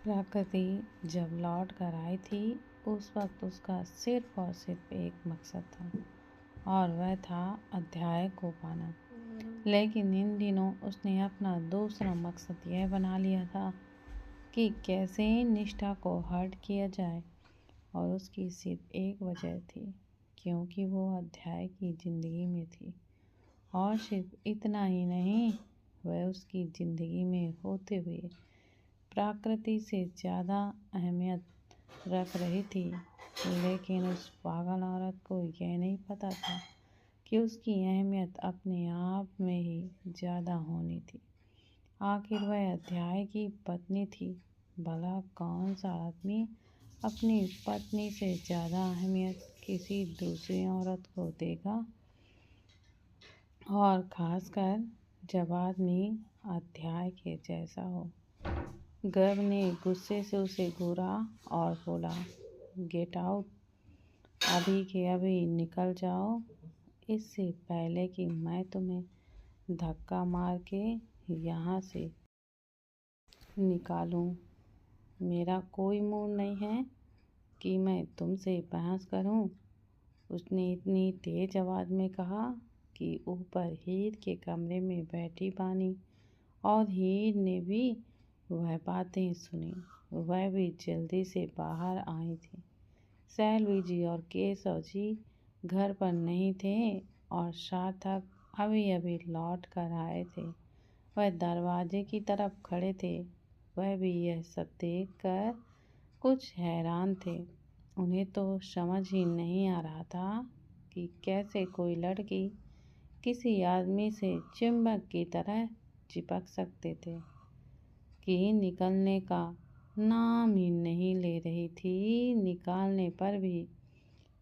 प्रकृति जब लौट कर आई थी उस वक्त उसका सिर्फ और सिर्फ एक मकसद था और वह था अध्याय को पाना। लेकिन इन दिनों उसने अपना दूसरा मकसद यह बना लिया था कि कैसे निष्ठा को हट किया जाए, और उसकी सिर्फ एक वजह थी, क्योंकि वो अध्याय की ज़िंदगी में थी। और सिर्फ इतना ही नहीं, वह उसकी ज़िंदगी में होते हुए प्रकृति से ज़्यादा अहमियत रख रही थी। लेकिन उस पागल औरत को यह नहीं पता था कि उसकी अहमियत अपने आप में ही ज़्यादा होनी थी। आखिर वह अध्याय की पत्नी थी। भला कौन सा आदमी अपनी पत्नी से ज़्यादा अहमियत किसी दूसरी औरत को देगा, और ख़ासकर जब आदमी अध्याय के जैसा हो। गर्भ ने गुस्से से उसे घूरा और बोला, गेट आउट, अभी के अभी निकल जाओ, इससे पहले कि मैं तुम्हें धक्का मार के यहाँ से निकालूं। मेरा कोई मूड नहीं है कि मैं तुमसे बहस करूं। उसने इतनी तेज आवाज़ में कहा कि ऊपर हीर के कमरे में बैठी बानी और हीर ने भी वह बातें सुनी। वह भी जल्दी से बाहर आई थी। सैलवी जी और केशव जी घर पर नहीं थे और सार्थक अभी अभी लौट कर आए थे। वह दरवाजे की तरफ खड़े थे। वह भी यह सब देखकर कुछ हैरान थे। उन्हें तो समझ ही नहीं आ रहा था कि कैसे कोई लड़की किसी आदमी से चुंबक की तरह चिपक सकते थे कि निकलने का नाम ही नहीं ले रही थी। निकालने पर भी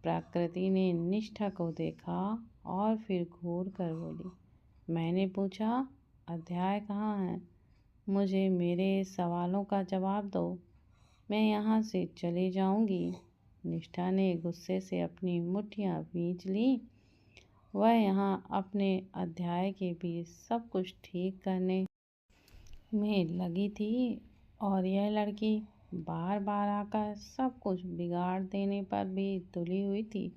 प्रकृति ने निष्ठा को देखा और फिर घूर कर बोली, मैंने पूछा अध्याय कहाँ है? मुझे मेरे सवालों का जवाब दो, मैं यहाँ से चली जाऊँगी। निष्ठा ने गुस्से से अपनी मुट्ठियाँ भींच लीं। वह यहाँ अपने अध्याय के बीच सब कुछ ठीक करने में लगी थी और यह लड़की बार बार आकर सब कुछ बिगाड़ देने पर भी तुली हुई थी।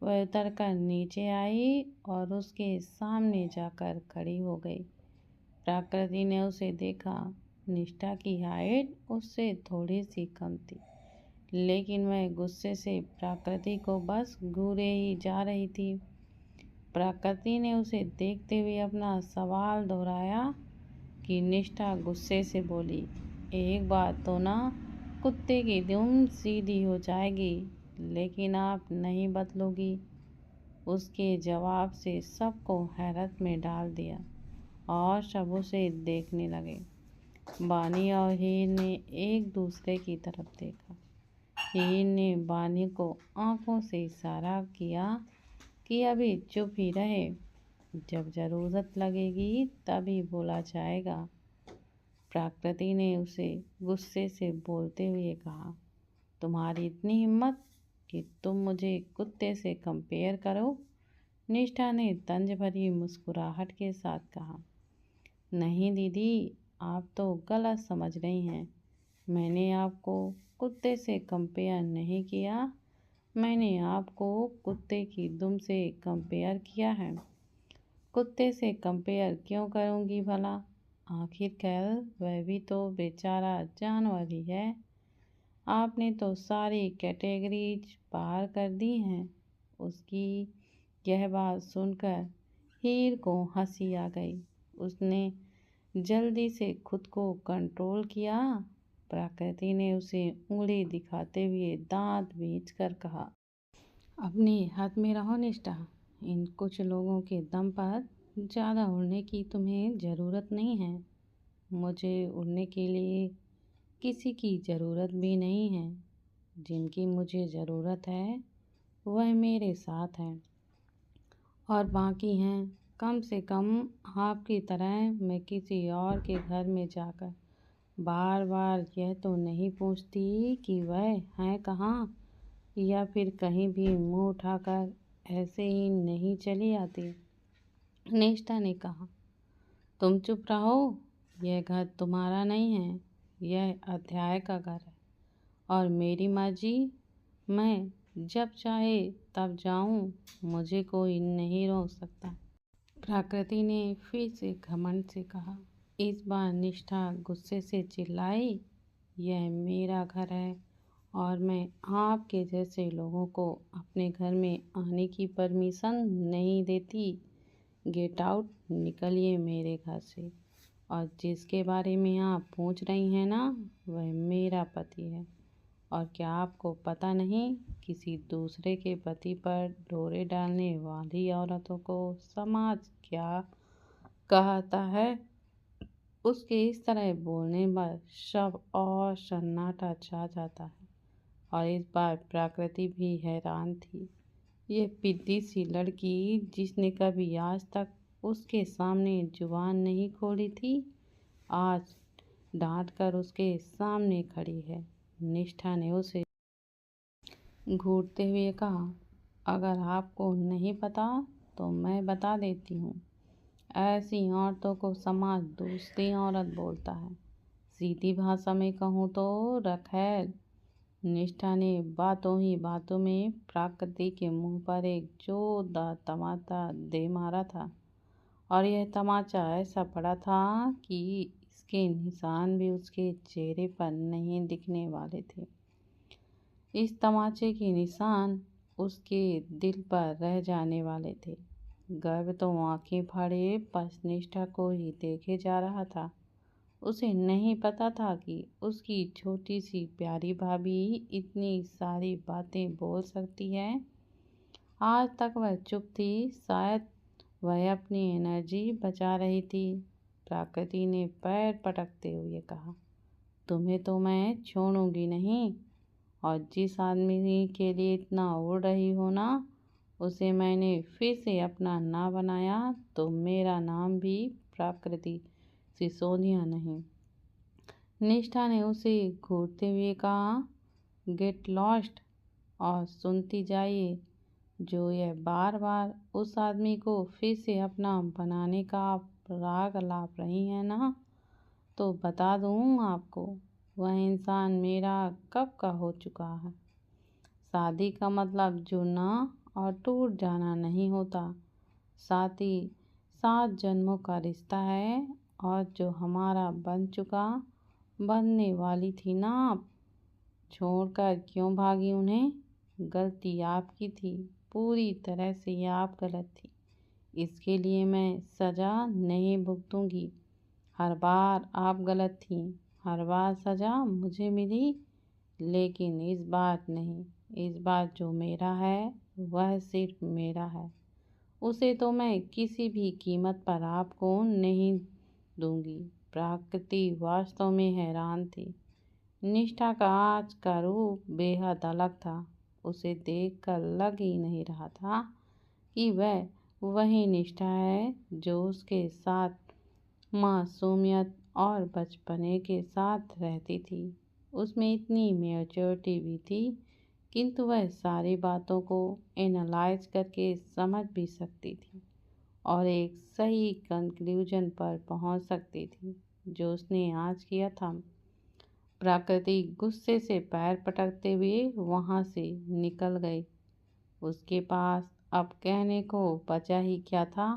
वह उतरकर नीचे आई और उसके सामने जाकर खड़ी हो गई। प्रकृति ने उसे देखा। निष्ठा की हाइट उससे थोड़ी सी कम थी, लेकिन वह गुस्से से प्रकृति को बस घूरे ही जा रही थी। प्रकृति ने उसे देखते हुए अपना सवाल दोहराया कि निष्ठा गुस्से से बोली, एक बात तो ना, कुत्ते की दुम सीधी हो जाएगी, लेकिन आप नहीं बदलोगी। उसके जवाब से सबको हैरत में डाल दिया और सब उसे देखने लगे। बानी और हीर ने एक दूसरे की तरफ देखा। हीर ने बानी को आंखों से इशारा किया कि अभी चुप ही रहे, जब ज़रूरत लगेगी तभी बोला जाएगा। प्रकृति ने उसे गुस्से से बोलते हुए कहा, तुम्हारी इतनी हिम्मत कि तुम मुझे कुत्ते से कंपेयर करो? निष्ठा ने तंज भरी मुस्कुराहट के साथ कहा, नहीं दीदी, आप तो गलत समझ रही हैं। मैंने आपको कुत्ते से कंपेयर नहीं किया, मैंने आपको कुत्ते की दुम से कंपेयर किया है। कुत्ते से कंपेयर क्यों करूँगी भला? आखिरकार वह भी तो बेचारा जानवर ही है। आपने तो सारी कैटेगरीज पार कर दी हैं। उसकी यह बात सुनकर हीर को हंसी आ गई। उसने जल्दी से खुद को कंट्रोल किया। प्रकृति ने उसे उंगली दिखाते हुए दांत भींच कर कहा, अपने हाथ में रहो निष्ठा। इन कुछ लोगों के दम पर ज़्यादा उड़ने की तुम्हें ज़रूरत नहीं है। मुझे उड़ने के लिए किसी की ज़रूरत भी नहीं है। जिनकी मुझे ज़रूरत है वह मेरे साथ हैं और बाकी हैं। कम से कम आपकी तरह मैं किसी और के घर में जाकर बार बार यह तो नहीं पूछती कि वह हैं कहाँ, या फिर कहीं भी मुंह उठाकर ऐसे ही नहीं चली आती। निष्ठा ने कहा, तुम चुप रहो, यह घर तुम्हारा नहीं है। यह अध्याय का घर है और मेरी मर्जी, मैं जब चाहे तब जाऊं, मुझे कोई नहीं रोक सकता। प्रकृति ने फिर से घमंड से कहा। इस बार निष्ठा गुस्से से चिल्लाई, यह मेरा घर है और मैं आपके जैसे लोगों को अपने घर में आने की परमिशन नहीं देती। गेट आउट, निकलिए मेरे घर से। और जिसके बारे में आप पूछ रही हैं ना, वह मेरा पति है। और क्या आपको पता नहीं, किसी दूसरे के पति पर डोरे डालने वाली औरतों को समाज क्या कहता है? उसके इस तरह बोलने पर शव और सन्नाटा छा जाता है और इस बार प्रकृति भी हैरान थी। ये पिद्दी सी लड़की जिसने कभी आज तक उसके सामने जुबान नहीं खोली थी, आज डांट कर उसके सामने खड़ी है। निष्ठा ने उसे घूरते हुए कहा, अगर आपको नहीं पता तो मैं बता देती हूँ। ऐसी औरतों को समाज दूसरी औरत बोलता है। सीधी भाषा में कहूँ तो रखैल। निष्ठा ने बातों ही बातों में प्रकृति के मुंह पर एक जोरदार तमाचा दे मारा था और यह तमाचा ऐसा पड़ा था कि इसके निशान भी उसके चेहरे पर नहीं दिखने वाले थे। इस तमाचे के निशान उसके दिल पर रह जाने वाले थे। गर्व तो आंखें फाड़े बस निष्ठा को ही देखे जा रहा था। उसे नहीं पता था कि उसकी छोटी सी प्यारी भाभी इतनी सारी बातें बोल सकती है। आज तक वह चुप थी, शायद वह अपनी एनर्जी बचा रही थी। प्रकृति ने पैर पटकते हुए कहा, तुम्हें तो मैं छोड़ूंगी नहीं, और जिस आदमी के लिए इतना उड़ रही हो ना, उसे मैंने फिर से अपना ना बनाया तो मेरा नाम भी प्रकृति सिसोदिया नहीं। निष्ठा ने उसे घूरते हुए कहा, गेट लॉस्ट। और सुनती जाइए, जो यह बार बार उस आदमी को फिर से अपना बनाने का आप राग लाप रही हैं ना, तो बता दूँ आपको, वह इंसान मेरा कब का हो चुका है। शादी का मतलब जुड़ना और टूट जाना नहीं होता, साथ ही 7 जन्मों का रिश्ता है। और जो हमारा बन चुका, बनने वाली थी ना आप, छोड़कर क्यों भागी उन्हें? गलती आपकी थी, पूरी तरह से आप गलत थी। इसके लिए मैं सज़ा नहीं भुगतूंगी। हर बार आप गलत थी, हर बार सज़ा मुझे मिली, लेकिन इस बार नहीं। इस बार जो मेरा है वह सिर्फ मेरा है, उसे तो मैं किसी भी कीमत पर आपको नहीं दूंगी। प्रकृति वास्तव में हैरान थी। निष्ठा का आज का रूप बेहद अलग था। उसे देखकर लग ही नहीं रहा था कि वह वही निष्ठा है जो उसके साथ मासूमियत और बचपने के साथ रहती थी। उसमें इतनी मैच्योरिटी भी थी, किंतु वह सारी बातों को एनालाइज करके समझ भी सकती थी और एक सही कंक्लूजन पर पहुंच सकती थी, जो उसने आज किया था। प्रकृति गुस्से से पैर पटकते हुए वहां से निकल गई। उसके पास अब कहने को बचा ही क्या था।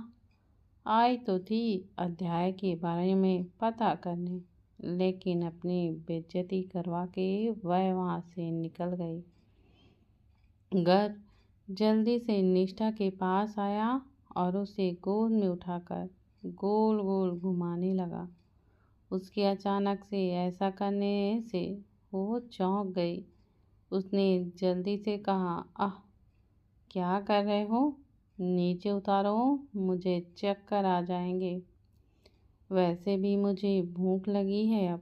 आई तो थी अध्याय के बारे में पता करने, लेकिन अपनी बेइज्जती करवा के वह वहां से निकल गई। घर जल्दी से निष्ठा के पास आया और उसे गोद में उठाकर गोल गोल घुमाने लगा। उसके अचानक से ऐसा करने से वो चौंक गई। उसने जल्दी से कहा, आह, क्या कर रहे हो? नीचे उतारो, मुझे चक्कर आ जाएंगे। वैसे भी मुझे भूख लगी है अब।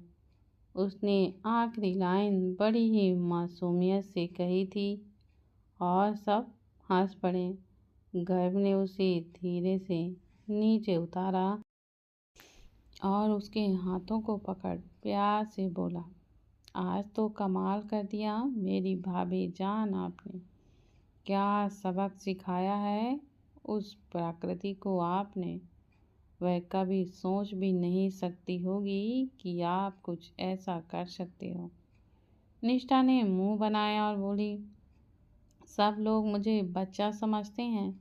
उसने आखिरी लाइन बड़ी ही मासूमियत से कही थी और सब हंस पड़े। गर्भ ने उसे धीरे से नीचे उतारा और उसके हाथों को पकड़ प्यार से बोला, आज तो कमाल कर दिया मेरी भाभी जान, आपने क्या सबक सिखाया है उस प्रकृति को आपने। वह कभी सोच भी नहीं सकती होगी कि आप कुछ ऐसा कर सकते हो। निष्ठा ने मुंह बनाया और बोली, सब लोग मुझे बच्चा समझते हैं,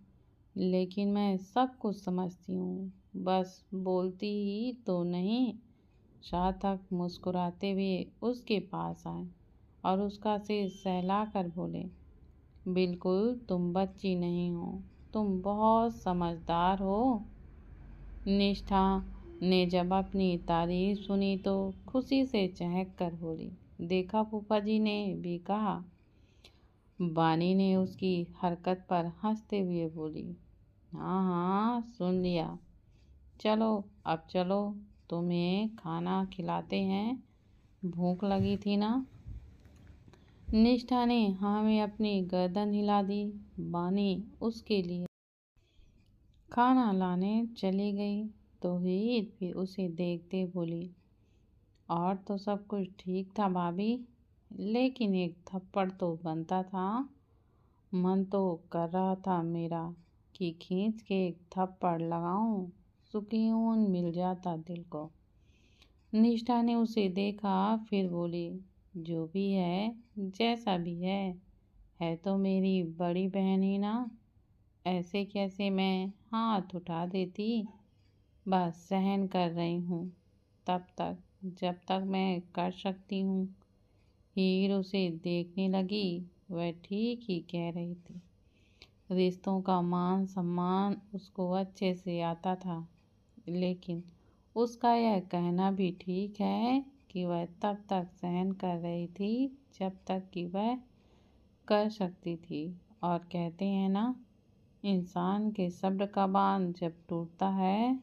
लेकिन मैं सब कुछ समझती हूँ, बस बोलती ही तो नहीं। सार्थक मुस्कुराते हुए उसके पास आए और उसका सिर सहला कर बोले, बिल्कुल तुम बच्ची नहीं हो, तुम बहुत समझदार हो। निष्ठा ने जब अपनी तारीफ सुनी तो खुशी से चहक कर बोली, देखा फूफा जी ने भी कहा। बानी ने उसकी हरकत पर हंसते हुए बोली, हाँ हाँ सुन लिया, चलो अब चलो, तुम्हें खाना खिलाते हैं, भूख लगी थी ना। निष्ठा ने हाँ में अपनी गर्दन हिला दी। बानी उसके लिए खाना लाने चली गई तो हीर भी उसे देखते बोली, और तो सब कुछ ठीक था भाभी, लेकिन एक थप्पड़ तो बनता था। मन तो कर रहा था मेरा कि खींच के एक थप्पड़ लगाऊं, सुकून मिल जाता दिल को। निष्ठा ने उसे देखा, फिर बोली, जो भी है जैसा भी है तो मेरी बड़ी बहन ही ना, ऐसे कैसे मैं हाथ उठा देती। बस सहन कर रही हूँ तब तक जब तक मैं कर सकती हूँ। हीर उसे देखने लगी, वह ठीक ही कह रही थी। रिश्तों का मान सम्मान उसको अच्छे से आता था, लेकिन उसका यह कहना भी ठीक है कि वह तब तक सहन कर रही थी जब तक कि वह कर सकती थी। और कहते हैं ना, इंसान के सब्र का बांध जब टूटता है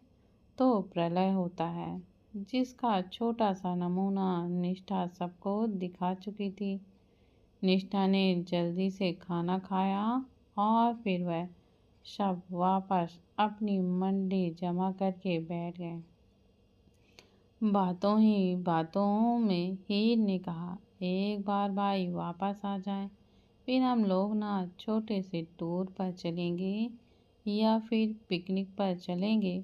तो प्रलय होता है, जिसका छोटा सा नमूना निष्ठा सबको दिखा चुकी थी। निष्ठा ने जल्दी से खाना खाया और फिर वह सब वापस अपनी मंडी जमा करके बैठ गए। बातों ही बातों में हीर ने कहा, एक बार भाई वापस आ जाए, फिर हम लोग ना छोटे से टूर पर चलेंगे या फिर पिकनिक पर चलेंगे,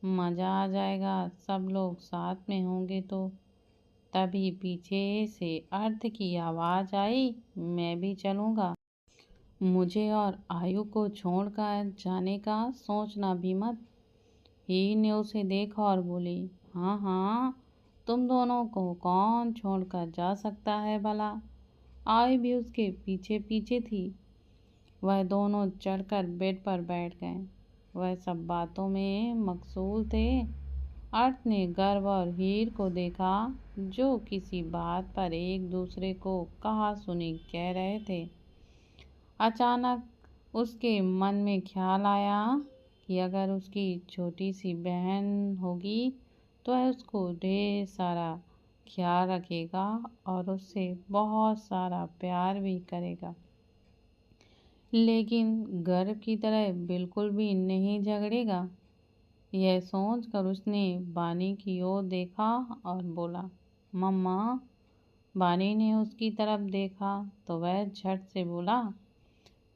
मज़ा आ जाएगा, सब लोग साथ में होंगे तो। तभी पीछे से अर्थ की आवाज़ आई, मैं भी चलूँगा, मुझे और आयु को छोड़कर जाने का सोचना भी मत। हीर ने उसे देखा और बोली, हाँ हाँ, तुम दोनों को कौन छोड़कर जा सकता है भला। आयु भी उसके पीछे पीछे थी। वह दोनों चढ़कर बेड पर बैठ गए। वह सब बातों में मशगूल थे। अर्थ ने गर्व और हीर को देखा, जो किसी बात पर एक दूसरे को कहा सुनी कह रहे थे। अचानक उसके मन में ख्याल आया कि अगर उसकी छोटी सी बहन होगी तो वह उसको ढेर सारा ख्याल रखेगा और उससे बहुत सारा प्यार भी करेगा, लेकिन गर्व की तरह बिल्कुल भी नहीं झगड़ेगा। यह सोचकर उसने बानी की ओर देखा और बोला, मम्मा। बानी ने उसकी तरफ देखा तो वह झट से बोला,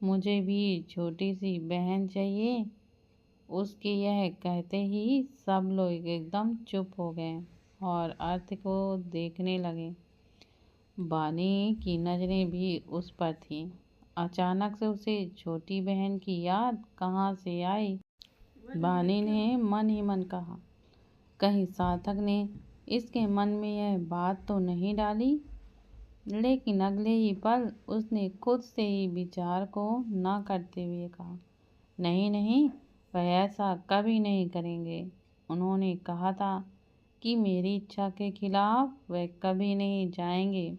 मुझे भी छोटी सी बहन चाहिए। उसके यह कहते ही सब लोग एकदम चुप हो गए और अर्थ को देखने लगे। बानी की नज़रें भी उस पर थीं। अचानक से उसे छोटी बहन की याद कहाँ से आई। बानी ने मन ही मन कहा, कहीं सार्थक ने इसके मन में यह बात तो नहीं डाली। लेकिन अगले ही पल उसने खुद से ही विचार को ना करते हुए कहा, नहीं नहीं, वह ऐसा कभी नहीं करेंगे। उन्होंने कहा था कि मेरी इच्छा के खिलाफ वह कभी नहीं जाएंगे।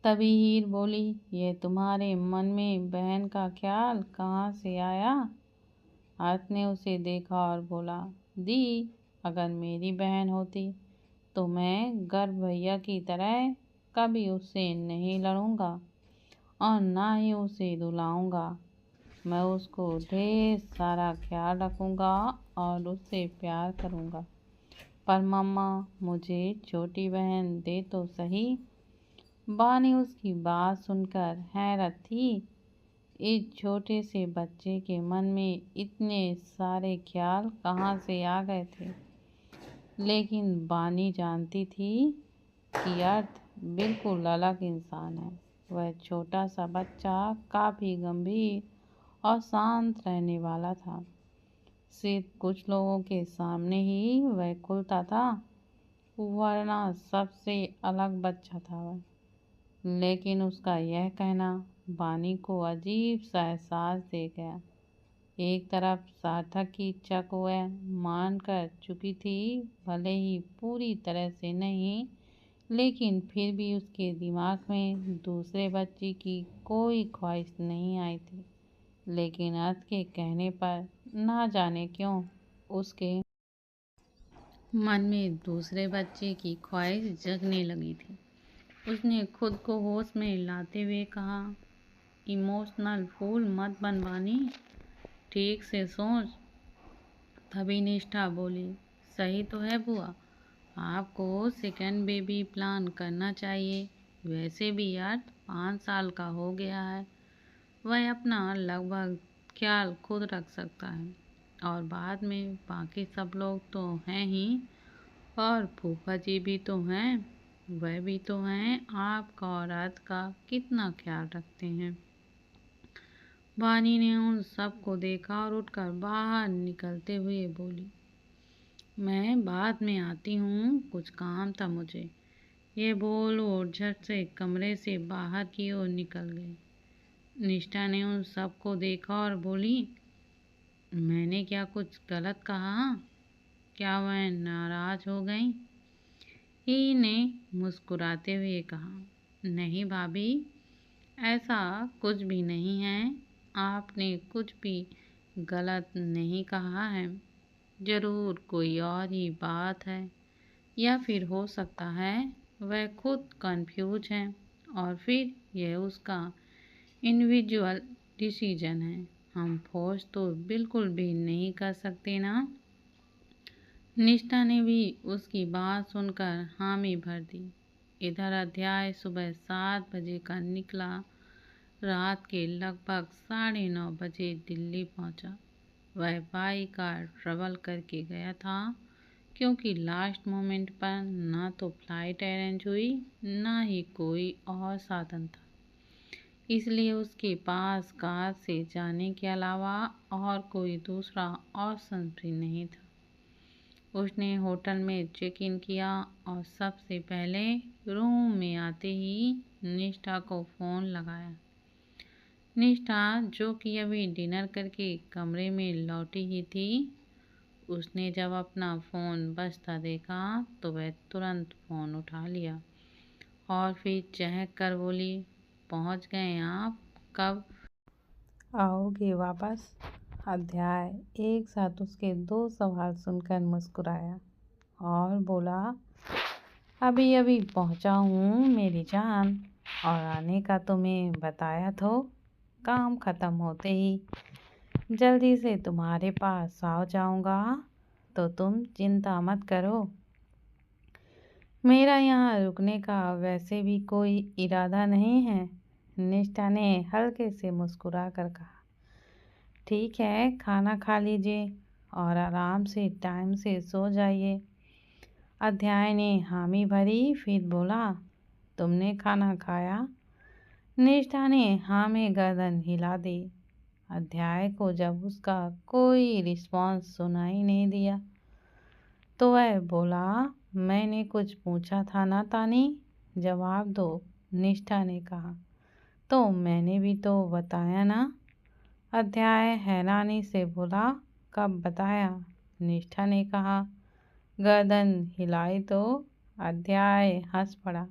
तभी हीर बोली, यह तुम्हारे मन में बहन का ख्याल कहाँ से आया। अर्थ ने उसे देखा और बोला, दी, अगर मेरी बहन होती तो मैं गर्भ भैया की तरह कभी उससे नहीं लड़ूंगा और ना ही उसे रुलाऊंगा। मैं उसको ढेर सारा ख्याल रखूंगा और उससे प्यार करूंगा। पर मम्मा, मुझे छोटी बहन दे तो सही। बानी उसकी बात सुनकर हैरत थी। इस छोटे से बच्चे के मन में इतने सारे ख्याल कहाँ से आ गए थे। लेकिन बानी जानती थी कि अर्थ बिल्कुल अलग इंसान है। वह छोटा सा बच्चा काफ़ी गंभीर और शांत रहने वाला था। सिर्फ कुछ लोगों के सामने ही वह खुलता था, वरना सबसे अलग बच्चा था वह। लेकिन उसका यह कहना बानी को अजीब सा एहसास दे गया। एक तरफ सार्थक की इच्छा को वह मान कर चुकी थी, भले ही पूरी तरह से नहीं, लेकिन फिर भी उसके दिमाग में दूसरे बच्चे की कोई ख्वाहिश नहीं आई थी। लेकिन अर्थ के कहने पर ना जाने क्यों उसके मन में दूसरे बच्चे की ख्वाहिश जगने लगी थी। उसने खुद को होश में लाते हुए कहा, इमोशनल फूल मत बन बानी, ठीक से सोच। तभी निष्ठा बोली, सही तो है बुआ, आपको सेकंड बेबी प्लान करना चाहिए। वैसे भी यार 5 साल का हो गया है, वह अपना लगभग ख्याल खुद रख सकता है। और बाद में बाकी सब लोग तो हैं ही, और फूफा जी भी तो हैं, वह भी तो हैं आपका और अर्थ का कितना ख्याल रखते हैं। वानी ने उन सबको देखा और उठकर बाहर निकलते हुए बोली, मैं बाद में आती हूँ, कुछ काम था मुझे। ये बोल वो झट से कमरे से बाहर की ओर निकल गई। निष्ठा ने उन सबको देखा और बोली, मैंने क्या कुछ गलत कहा? क्या वह नाराज हो गई? ही ने मुस्कुराते हुए कहा, नहीं भाभी, ऐसा कुछ भी नहीं है, आपने कुछ भी गलत नहीं कहा है। ज़रूर कोई और ही बात है, या फिर हो सकता है वह खुद कंफ्यूज है और फिर यह उसका इंडिविजुअल डिसीजन है। हम फोर्स तो बिल्कुल भी नहीं कर सकते ना। निष्ठा ने भी उसकी बात सुनकर हामी भर दी। इधर अध्याय सुबह 7 बजे का निकला, रात के लगभग 9:30 बजे दिल्ली पहुंचा। वह बाई कार ट्रेवल करके गया था, क्योंकि लास्ट मोमेंट पर ना तो फ्लाइट अरेंज हुई, ना ही कोई और साधन था। इसलिए उसके पास कार से जाने के अलावा और कोई दूसरा ऑप्शन भी नहीं था। उसने होटल में चेक इन किया और सबसे पहले रूम में आते ही निष्ठा को फ़ोन लगाया। निष्ठा, जो कि अभी डिनर करके कमरे में लौटी ही थी, उसने जब अपना फ़ोन बजता देखा तो वह तुरंत फ़ोन उठा लिया और फिर चहक कर बोली, पहुंच गए आप, कब आओगे वापस? अध्याय एक साथ उसके 2 सवाल सुनकर मुस्कुराया और बोला, अभी अभी पहुंचा हूँ मेरी जान, और आने का तुम्हें बताया तो, काम ख़त्म होते ही जल्दी से तुम्हारे पास आ जाऊँगा, तो तुम चिंता मत करो। मेरा यहाँ रुकने का वैसे भी कोई इरादा नहीं है। निष्ठा ने हल्के से मुस्कुरा कर कहा, ठीक है, खाना खा लीजिए और आराम से टाइम से सो जाइए। अध्याय ने हामी भरी, फिर बोला, तुमने खाना खाया? निष्ठा ने हाँ में गर्दन हिला दी। अध्याय को जब उसका कोई रिस्पॉन्स सुनाई नहीं दिया तो वह बोला, मैंने कुछ पूछा था ना तानी, जवाब दो। निष्ठा ने कहा, तो मैंने भी तो बताया ना। अध्याय हैरानी से बोला, कब बताया? निष्ठा ने कहा, गर्दन हिलाई तो। अध्याय हंस पड़ा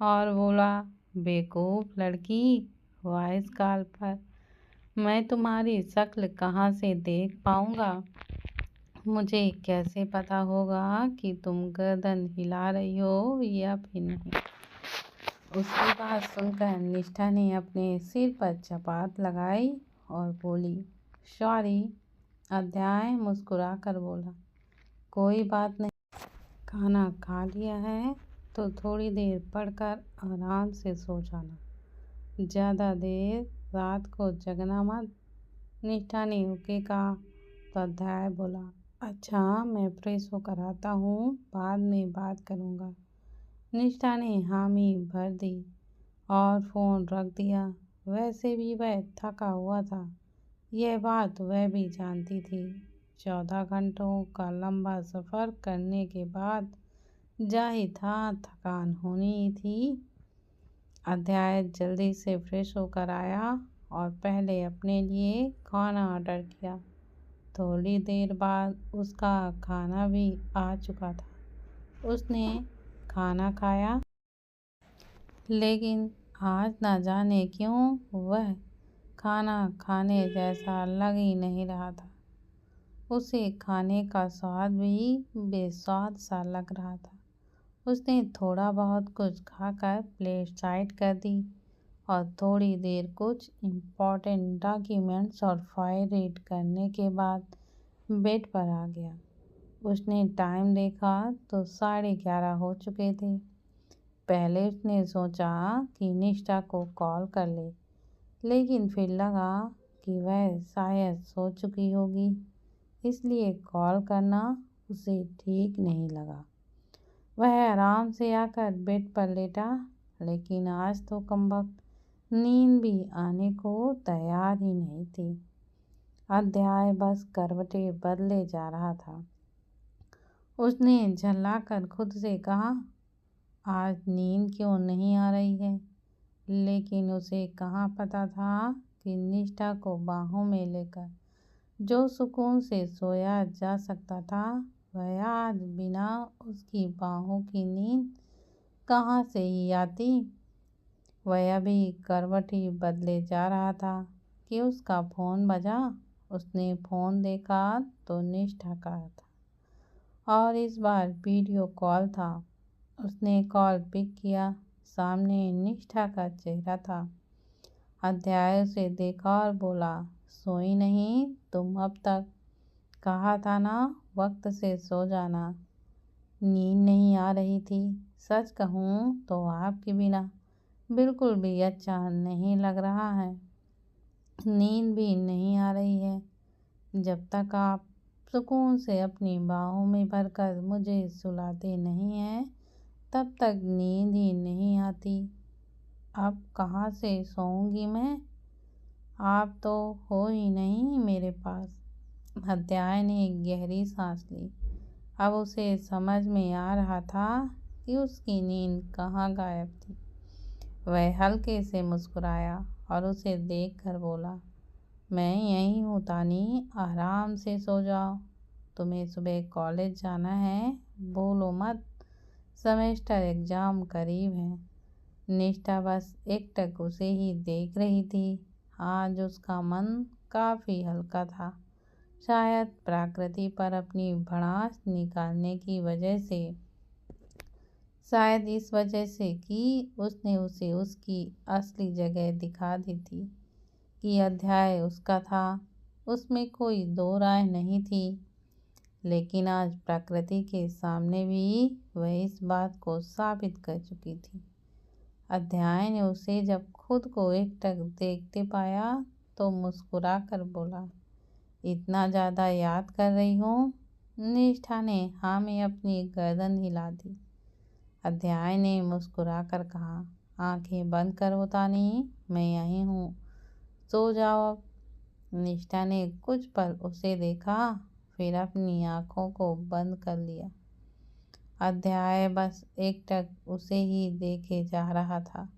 और बोला, बेवकूफ़ लड़की, वॉइस कॉल पर मैं तुम्हारी शक्ल कहाँ से देख पाऊँगा? मुझे कैसे पता होगा कि तुम गर्दन हिला रही हो या फिर नहीं? उसकी बात सुनकर निष्ठा ने अपने सिर पर चपात लगाई और बोली, सॉरी। अध्याय मुस्कुरा कर बोला, कोई बात नहीं, खाना खा लिया है तो थोड़ी देर पढ़कर आराम से सो जाना, ज़्यादा देर रात को जगना मत। निष्ठा ने ओके कहा तो अध्याय बोला, अच्छा मैं फ्रेश होकर आता हूँ, बाद में बात करूँगा। निष्ठा ने हामी भर दी और फ़ोन रख दिया। वैसे भी वह थका हुआ था, यह बात वह भी जानती थी। 14 घंटों का लंबा सफ़र करने के बाद जाहिर था थकान होनी ही थी। अध्याय जल्दी से फ्रेश होकर आया और पहले अपने लिए खाना ऑर्डर किया। थोड़ी देर बाद उसका खाना भी आ चुका था। उसने खाना खाया, लेकिन आज ना जाने क्यों वह खाना खाने जैसा लग ही नहीं रहा था। उसे खाने का स्वाद भी बेस्वाद सा लग रहा था। उसने थोड़ा बहुत कुछ खाकर प्लेट साइड कर दी और थोड़ी देर कुछ इम्पोर्टेंट डॉक्यूमेंट्स और फाइल रीड करने के बाद बेड पर आ गया। उसने टाइम देखा तो 11:30 हो चुके थे। पहले उसने सोचा कि निष्ठा को कॉल कर ले, लेकिन फिर लगा कि वह शायद सो चुकी होगी, इसलिए कॉल करना उसे ठीक नहीं लगा। वह आराम से आकर बेड पर लेटा, लेकिन आज तो कमबख्त नींद भी आने को तैयार ही नहीं थी। अध्याय बस करवटें बदले जा रहा था। उसने झल्लाकर खुद से कहा, आज नींद क्यों नहीं आ रही है, लेकिन उसे कहाँ पता था कि निष्ठा को बाहों में लेकर जो सुकून से सोया जा सकता था, वह आज बिना उसकी बाहों की नींद कहाँ से ही आती। वह अभी करवट ही बदले जा रहा था कि उसका फ़ोन बजा। उसने फ़ोन देखा तो निष्ठा का था और इस बार वीडियो कॉल था। उसने कॉल पिक किया। सामने निष्ठा का चेहरा था। अध्याय उसे देखा और बोला, सोई नहीं तुम अब तक? कहा था ना वक्त से सो जाना। नींद नहीं आ रही थी। सच कहूँ तो आपके बिना बिल्कुल भी अच्छा नहीं लग रहा है। नींद भी नहीं आ रही है। जब तक आप सुकून से अपनी बाहों में भरकर मुझे सुलाते नहीं हैं, तब तक नींद ही नहीं आती। अब कहाँ से सोऊंगी मैं? आप तो हो ही नहीं मेरे पास। अध्याय ने एक गहरी सांस ली। अब उसे समझ में आ रहा था कि उसकी नींद कहाँ गायब थी। वह हल्के से मुस्कुराया और उसे देखकर बोला, मैं यहीं हूँ तानी, आराम से सो जाओ। तुम्हें सुबह कॉलेज जाना है, भूलो मत। सेमेस्टर एग्ज़ाम करीब है। निष्ठा बस एकटक उसे ही देख रही थी। आज उसका मन काफ़ी हल्का था, शायद प्रकृति पर अपनी भड़ास निकालने की वजह से। शायद इस वजह से कि उसने उसे उसकी असली जगह दिखा दी थी कि अध्याय उसका था, उसमें कोई दो राय नहीं थी। लेकिन आज प्रकृति के सामने भी वह इस बात को साबित कर चुकी थी। अध्याय ने उसे जब खुद को एकटक देखते पाया तो मुस्कुरा कर बोला, इतना ज़्यादा याद कर रही हूँ? निष्ठा ने हाँ में अपनी गर्दन हिला दी। अध्याय ने मुस्कुरा कर कहा, आंखें बंद कर होता नहीं, मैं यहीं हूँ, सो जाओ अब। निष्ठा ने कुछ पल उसे देखा, फिर अपनी आंखों को बंद कर लिया। अध्याय बस एकटक उसे ही देखे जा रहा था।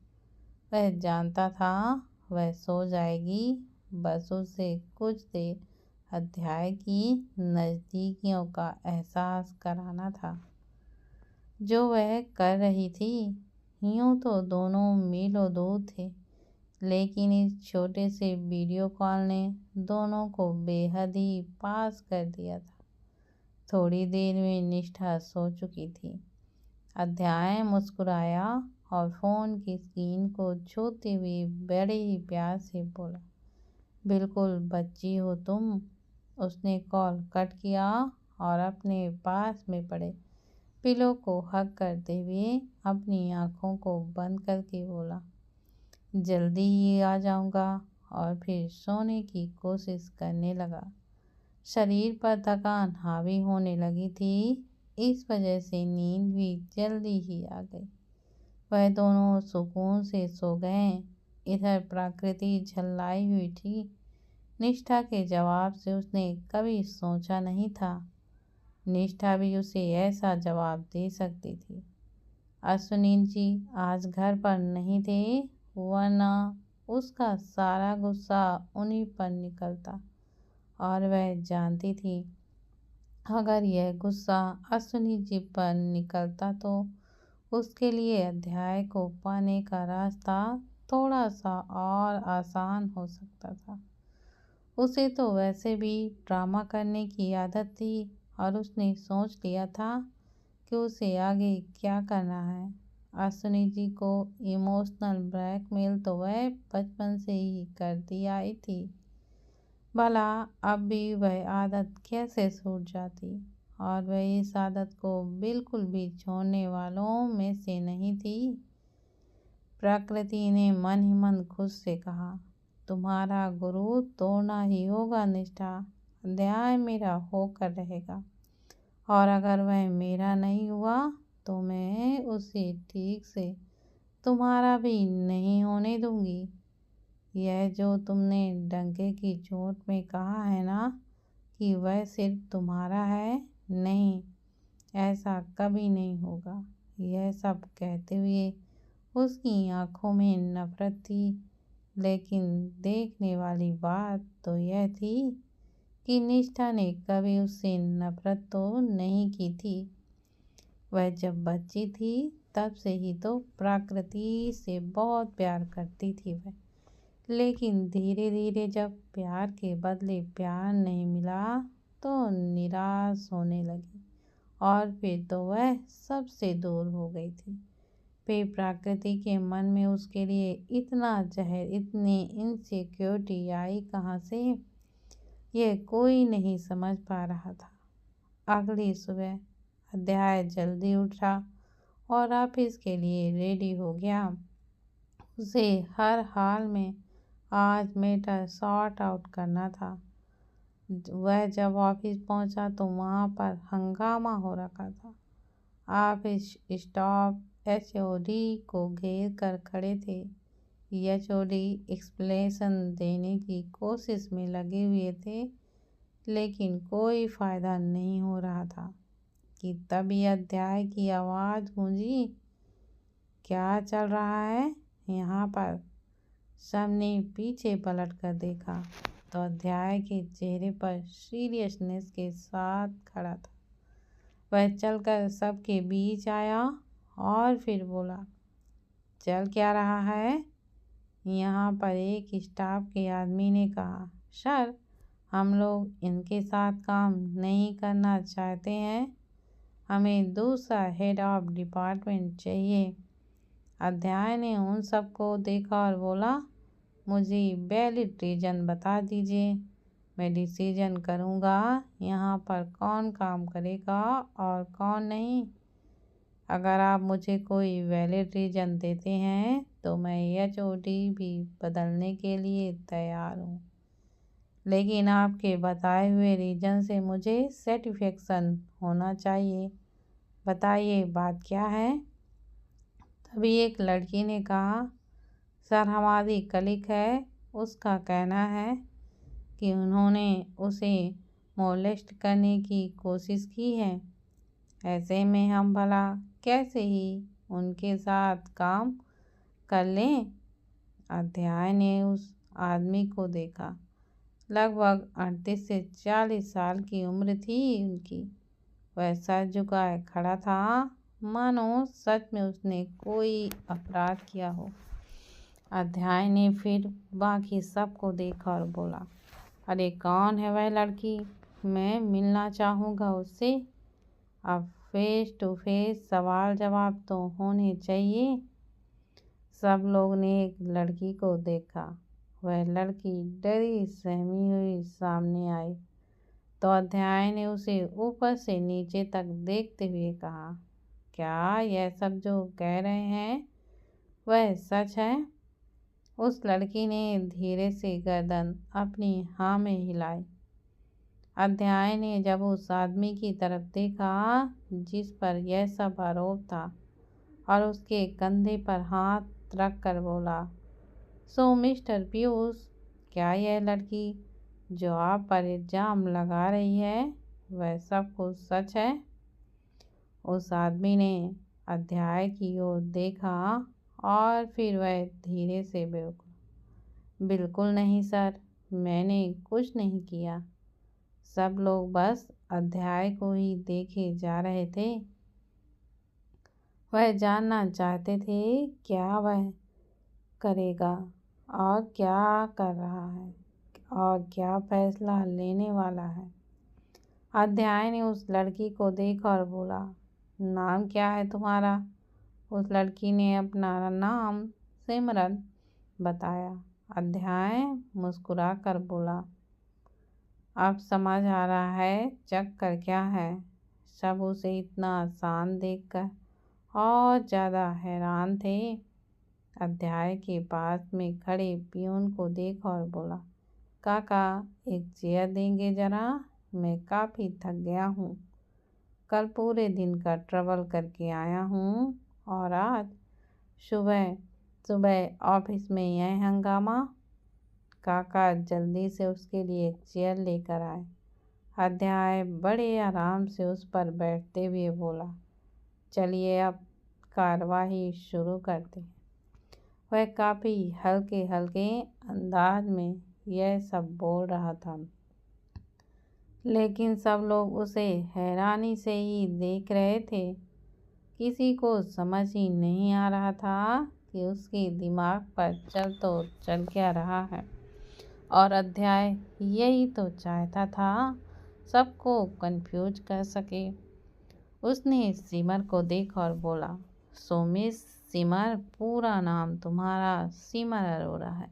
वह जानता था वह सो जाएगी, बस उसे कुछ देर अध्याय की नज़दीकियों का एहसास कराना था जो वह कर रही थी। यूँ तो दोनों मीलों दूर थे, लेकिन इस छोटे से वीडियो कॉल ने दोनों को बेहद ही पास कर दिया था। थोड़ी देर में निष्ठा सो चुकी थी। अध्याय मुस्कुराया और फ़ोन की स्क्रीन को छूते हुए बड़े ही प्यार से बोला, बिल्कुल बच्ची हो तुम। उसने कॉल कट किया और अपने पास में पड़े पिलो को हग करते हुए अपनी आँखों को बंद करके बोला, जल्दी ही आ जाऊँगा और फिर सोने की कोशिश करने लगा। शरीर पर थकान हावी होने लगी थी, इस वजह से नींद भी जल्दी ही आ गई। वह दोनों सुकून से सो गए। इधर प्रकृति झल्लाई हुई थी। निष्ठा के जवाब से उसने कभी सोचा नहीं था। निष्ठा भी उसे ऐसा जवाब दे सकती थी। अश्विनी जी आज घर पर नहीं थे, वरना उसका सारा गुस्सा उन्हीं पर निकलता और वह जानती थी अगर यह गुस्सा अश्विनी जी पर निकलता तो उसके लिए अध्याय को पाने का रास्ता थोड़ा सा और आसान हो सकता था। उसे तो वैसे भी ड्रामा करने की आदत थी और उसने सोच लिया था कि उसे आगे क्या करना है। अश्विनी जी को इमोशनल ब्लैकमेल तो वह बचपन से ही करती आई थी। भला अब भी वह आदत कैसे छूट जाती, और वह इस आदत को बिल्कुल भी छोड़ने वालों में से नहीं थी। प्रकृति ने मन ही मन खुद से कहा, तुम्हारा गुरु तोड़ना ही होगा निष्ठा। अध्याय मेरा होकर रहेगा, और अगर वह मेरा नहीं हुआ तो मैं उसे ठीक से तुम्हारा भी नहीं होने दूंगी। यह जो तुमने डंके की चोट में कहा है ना कि वह सिर्फ तुम्हारा है, नहीं, ऐसा कभी नहीं होगा। यह सब कहते हुए उसकी आंखों में नफरत थी, लेकिन देखने वाली बात तो यह थी कि निष्ठा ने कभी उससे नफरत तो नहीं की थी। वह जब बच्ची थी तब से ही तो प्रकृति से बहुत प्यार करती थी वह, लेकिन धीरे धीरे जब प्यार के बदले प्यार नहीं मिला तो निराश होने लगी, और फिर तो वह सबसे दूर हो गई थी। फिर प्रकृति के मन में उसके लिए इतना जहर, इतनी इनसिक्योरिटी आई कहाँ से, यह कोई नहीं समझ पा रहा था। अगली सुबह अध्याय जल्दी उठा और ऑफिस के लिए रेडी हो गया। उसे हर हाल में आज मैटर सॉर्ट आउट करना था। वह जब ऑफिस पहुंचा तो वहां पर हंगामा हो रखा था। ऑफिस स्टाफ एचओडी को घेर कर खड़े थे। एचओडी एक्सप्लेनेशन देने की कोशिश में लगे हुए थे, लेकिन कोई फायदा नहीं हो रहा था कि तभी अध्याय की आवाज़ गूंजी, क्या चल रहा है यहाँ पर? सबने पीछे पलट कर देखा तो अध्याय के चेहरे पर सीरियसनेस के साथ खड़ा था। वह चलकर सबके बीच आया और फिर बोला, चल क्या रहा है? यहाँ पर एक स्टाफ के आदमी ने कहा, सर, हम लोग इनके साथ काम नहीं करना चाहते हैं, हमें दूसरा हेड ऑफ डिपार्टमेंट चाहिए। अध्याय ने उन सबको देखा और बोला, मुझे वैलिड रीज़न बता दीजिए, मैं डिसीजन करूँगा यहाँ पर कौन काम करेगा और कौन नहीं। अगर आप मुझे कोई वैलिड रीज़न देते हैं तो मैं एचओडी भी बदलने के लिए तैयार हूँ, लेकिन आपके बताए हुए रीज़न से मुझे सेटिस्फेक्शन होना चाहिए। बताइए बात क्या है? तभी एक लड़की ने कहा, सर, हमारी कलीग है, उसका कहना है कि उन्होंने उसे मोलेस्ट करने की कोशिश की है। ऐसे में हम भला कैसे ही उनके साथ काम कर लें? अध्याय ने उस आदमी को देखा। लगभग 38 से 40 साल की उम्र थी उनकी। वह सर झुकाए खड़ा था, मानो सच में उसने कोई अपराध किया हो। अध्याय ने फिर बाकी सबको देखा और बोला, अरे कौन है वह लड़की? मैं मिलना चाहूँगा उससे। अब फेस टू फेस सवाल जवाब तो होने चाहिए। सब लोग ने एक लड़की को देखा। वह लड़की डरी सहमी हुई सामने आई तो अध्याय ने उसे ऊपर से नीचे तक देखते हुए कहा, क्या यह सब जो कह रहे हैं वह सच है? उस लड़की ने धीरे से गर्दन अपनी हाँ में हिलाई। अध्याय ने जब उस आदमी की तरफ देखा जिस पर यह सब आरोप था और उसके कंधे पर हाथ रख कर बोला, सो मिस्टर पीयूष, क्या यह लड़की जो आप पर इल्जाम लगा रही है वह सब कुछ सच है? उस आदमी ने अध्याय की ओर देखा और फिर वह धीरे से बिल्कुल नहीं सर, मैंने कुछ नहीं किया। सब लोग बस अध्याय को ही देखे जा रहे थे। वह जानना चाहते थे क्या वह करेगा और क्या कर रहा है और क्या फैसला लेने वाला है। अध्याय ने उस लड़की को देखा और बोला, नाम क्या है तुम्हारा? उस लड़की ने अपना नाम सिमरन बताया। अध्याय मुस्कुरा कर बोला, अब समझ आ रहा है चक्कर क्या है। सब उसे इतना आसान देखकर और ज़्यादा हैरान थे। अध्याय के पास में खड़े पियून को देखा और बोला, काका एक चेयर देंगे जरा, मैं काफ़ी थक गया हूँ। कल पूरे दिन का ट्रैवल करके आया हूँ और आज सुबह सुबह ऑफिस में यह हंगामा। काका जल्दी से उसके लिए एक चेयर लेकर आए। अध्याय बड़े आराम से उस पर बैठते हुए बोला, चलिए अब कार्रवाई शुरू करते हैं। वह काफ़ी हल्के हल्के अंदाज में यह सब बोल रहा था, लेकिन सब लोग उसे हैरानी से ही देख रहे थे। किसी को समझ ही नहीं आ रहा था कि उसके दिमाग पर चल क्या रहा है। और अध्याय यही तो चाहता था, सबको कंफ्यूज कर सके। उसने सिमर को देखा और बोला, सो मिस सिमर, पूरा नाम तुम्हारा सिमर अरोरा है,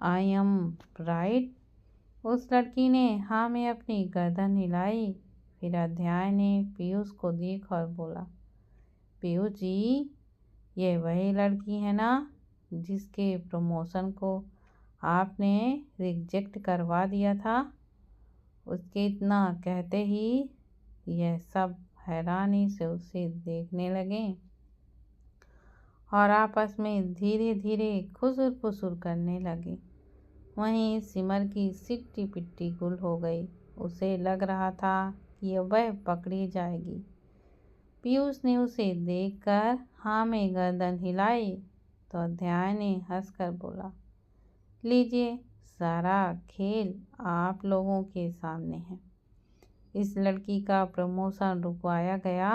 आई एम राइट? उस लड़की ने हाँ में अपनी गर्दन हिलाई। फिर अध्याय ने पीयूष को देखा और बोला, पीयूष जी, ये वही लड़की है ना जिसके प्रमोशन को आपने रिजेक्ट करवा दिया था? उसके इतना कहते ही यह सब हैरानी से उसे देखने लगे और आपस में धीरे धीरे खुसुर फुसुर करने लगे। वहीं सिमर की सिट्टी पिट्टी गुल हो गई। उसे लग रहा था कि वह पकड़ी जाएगी। पीयूष ने उसे देखकर हाँ में गर्दन हिलाई तो अध्याय ने हंसकर बोला, लीजिए, सारा खेल आप लोगों के सामने है। इस लड़की का प्रमोशन रुकवाया गया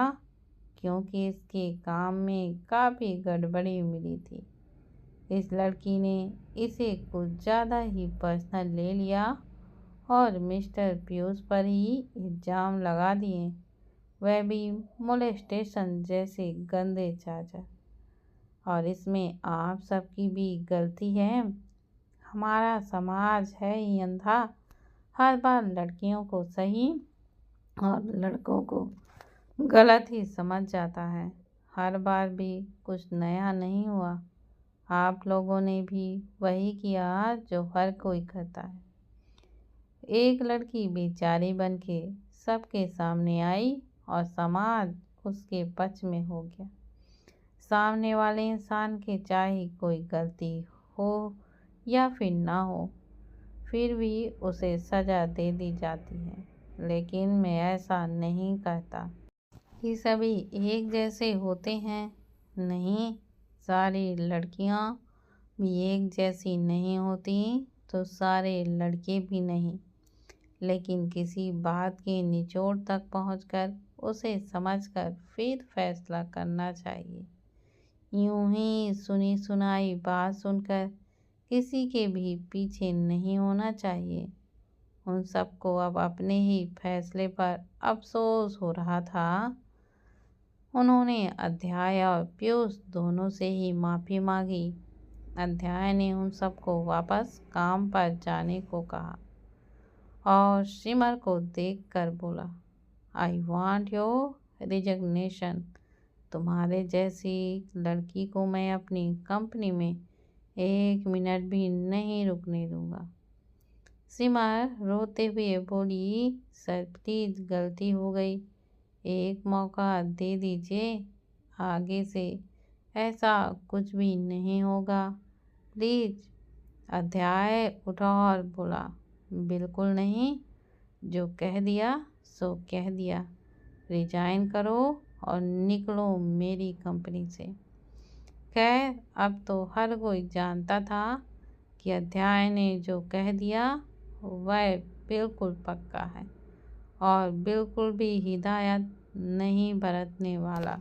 क्योंकि इसके काम में काफ़ी गड़बड़ी मिली थी। इस लड़की ने इसे कुछ ज़्यादा ही पर्सनल ले लिया और मिस्टर पीयूष पर ही इल्ज़ाम लगा दिए, वह भी मोलेस्टेशन जैसे गंदे चार्जर। और इसमें आप सबकी भी गलती है। हमारा समाज है ही अंधा, हर बार लड़कियों को सही और लड़कों को गलत ही समझ जाता है। हर बार भी कुछ नया नहीं हुआ। आप लोगों ने भी वही किया जो हर कोई करता है। एक लड़की बेचारी बन के सबके सामने आई और समाज उसके पक्ष में हो गया। सामने वाले इंसान के चाहे कोई गलती हो या फिर ना हो, फिर भी उसे सज़ा दे दी जाती है। लेकिन मैं ऐसा नहीं कहता कि सभी एक जैसे होते हैं। नहीं, सारी लड़कियां भी एक जैसी नहीं होती तो सारे लड़के भी नहीं। लेकिन किसी बात के निचोड़ तक पहुंचकर उसे समझकर फिर फैसला करना चाहिए। यूं ही सुनी सुनाई बात सुनकर किसी के भी पीछे नहीं होना चाहिए। उन सबको अब अपने ही फैसले पर अफसोस हो रहा था। उन्होंने अध्याय और पीयूष दोनों से ही माफ़ी मांगी। अध्याय ने उन सबको वापस काम पर जाने को कहा और सिमर को देखकर बोला, आई वांट योर रिजिग्नेशन। तुम्हारे जैसी लड़की को मैं अपनी कंपनी में 1 मिनट भी नहीं रुकने दूंगा। सिमर रोते हुए बोली, सर प्लीज गलती हो गई, एक मौका दे दीजिए, आगे से ऐसा कुछ भी नहीं होगा प्लीज। अध्याय उठा और बोला, बिल्कुल नहीं, जो कह दिया सो कह दिया, रिजाइन करो और निकलो मेरी कंपनी से। खैर अब तो हर कोई जानता था कि अध्याय ने जो कह दिया वह बिल्कुल पक्का है और बिल्कुल भी हिदायत नहीं बरतने वाला।